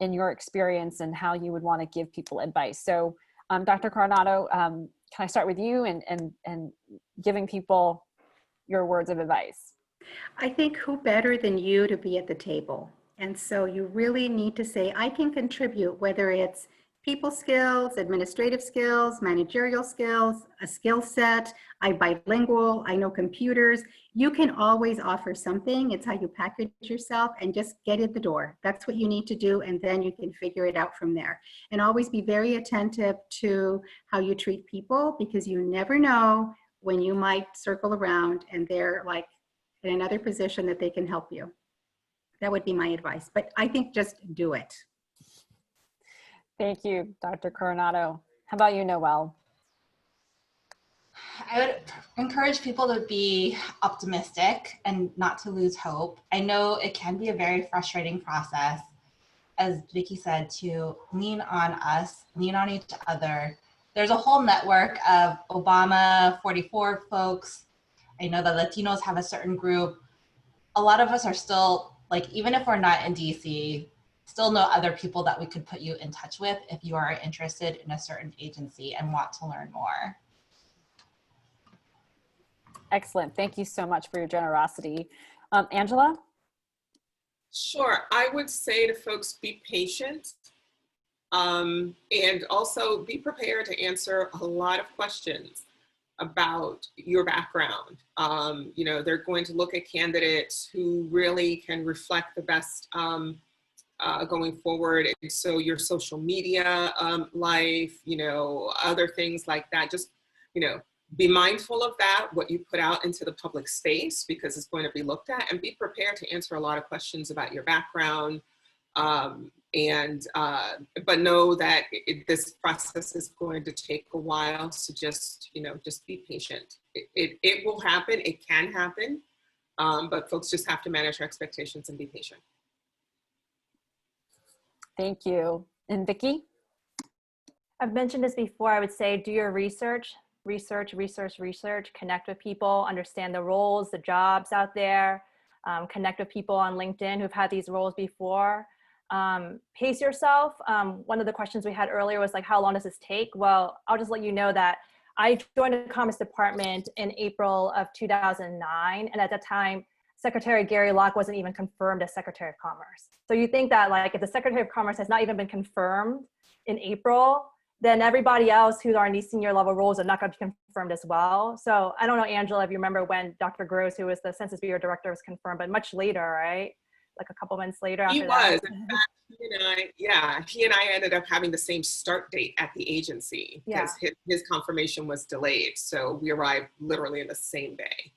in your experience and how you would want to give people advice. So Dr. Coronado, can I start with you and giving people your words of advice? I think who better than you to be at the table? And so you really need to say, I can contribute, whether it's people skills, administrative skills, managerial skills, a skill set, I'm bilingual, I know computers. You can always offer something. It's how you package yourself and just get in the door. That's what you need to do. And then you can figure it out from there. And always be very attentive to how you treat people, because you never know when you might circle around and they're like in another position that they can help you. That would be my advice. But I think just do it. Thank you, Dr. Coronado. How about you, Noelle? I would encourage people to be optimistic and not to lose hope. I know it can be a very frustrating process, as Vicki said, to lean on us, lean on each other. There's a whole network of Obama 44 folks. I know the Latinos have a certain group. A lot of us are still, like, even if we're not in DC, still know other people that we could put you in touch with if you are interested in a certain agency and want to learn more. Excellent. Thank you so much for your generosity. Angela? Sure. I would say to folks, be patient, and also be prepared to answer a lot of questions about your background. You know, they're going to look at candidates who really can reflect the best going forward. And so your social media life, you know, other things like that, just, you know, be mindful of that, what you put out into the public space, because it's going to be looked at, and be prepared to answer a lot of questions about your background. But know that this process is going to take a while. So just, you know, just be patient. It will happen. It can happen. But folks just have to manage their expectations and be patient. Thank you. And Vicki? I've mentioned this before. I would say do your research, connect with people, understand the roles, the jobs out there, connect with people on LinkedIn who've had these roles before. Pace yourself. One of the questions we had earlier was like, how long does this take? Well, I'll just let you know that I joined the Commerce Department in April of 2009. And at that time, Secretary Gary Locke wasn't even confirmed as Secretary of Commerce. So you think that like if the Secretary of Commerce has not even been confirmed in April, then everybody else who are in these senior level roles are not going to be confirmed as well. So I don't know, Angela, if you remember when Dr. Gross, who was the Census Bureau Director, was confirmed, but much later, right? Like a couple months later after that. He was. In fact, he and I ended up having the same start date at the agency because his confirmation was delayed. So we arrived literally in the same day.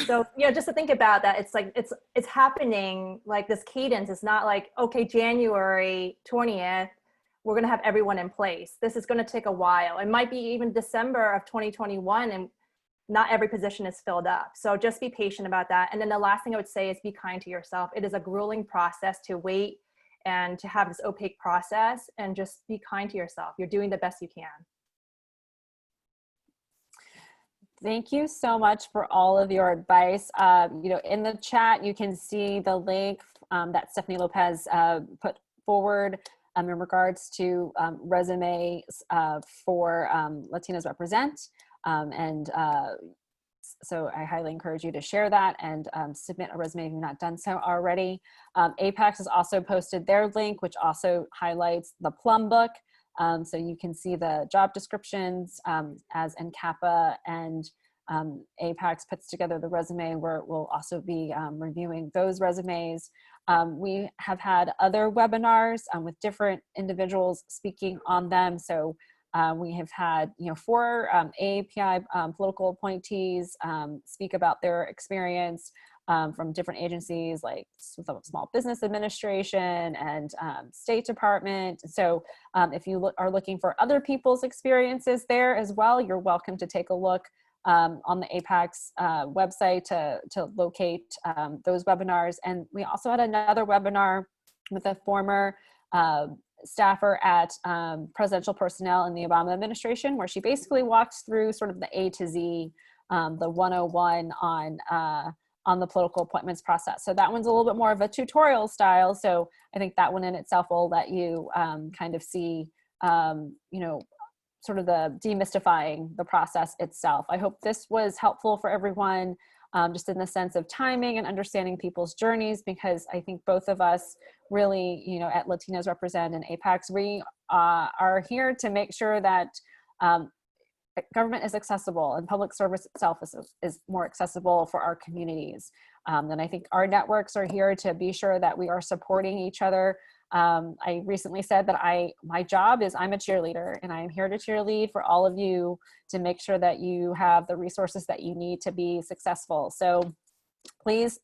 So, yeah, just to think about that, it's like, it's happening like this cadence. It's not like, okay, January 20th, we're going to have everyone in place. This is going to take a while. It might be even December of 2021 and not every position is filled up. So just be patient about that. And then the last thing I would say is be kind to yourself. It is a grueling process to wait and to have this opaque process, and just be kind to yourself. You're doing the best you can. Thank you so much for all of your advice. In the chat, you can see the link that Stephanie Lopez put forward in regards to resumes for Latinas Represent. So I highly encourage you to share that and submit a resume if you've not done so already. APAICS has also posted their link, which also highlights the Plum Book. So you can see the job descriptions as NCAPA and APAICS puts together the resume, where we'll also be reviewing those resumes. We have had other webinars with different individuals speaking on them. So we have had 4 AAPI political appointees speak about their experience from different agencies like Small Business Administration and State Department. So if you are looking for other people's experiences there as well, you're welcome to take a look on the APAICS website to locate those webinars. And we also had another webinar with a former staffer at presidential personnel in the Obama administration, where she basically walks through sort of the A to Z, the 101 on the political appointments process. So that one's a little bit more of a tutorial style. So I think that one in itself will let you kind of see, sort of the demystifying the process itself. I hope this was helpful for everyone, just in the sense of timing and understanding people's journeys, because I think both of us really, at Latinas Represent and APAICS, we are here to make sure that government is accessible and public service itself is more accessible for our communities. And I think our networks are here to be sure that we are supporting each other. I recently said that my job is I'm a cheerleader, and I'm here to cheerlead for all of you to make sure that you have the resources that you need to be successful. So please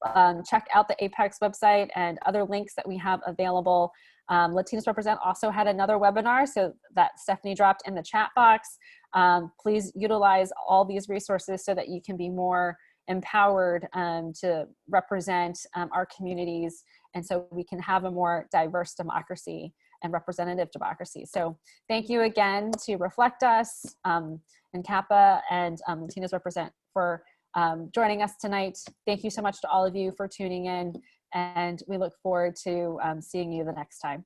check out the APAICS website and other links that we have available. Latinas Represent also had another webinar, so that Stephanie dropped in the chat box. Please utilize all these resources so that you can be more empowered to represent our communities, and so we can have a more diverse democracy and representative democracy. So thank you again to Reflect Us, NCAPA, and Latinas Represent for joining us tonight. Thank you so much to all of you for tuning in, and we look forward to seeing you the next time.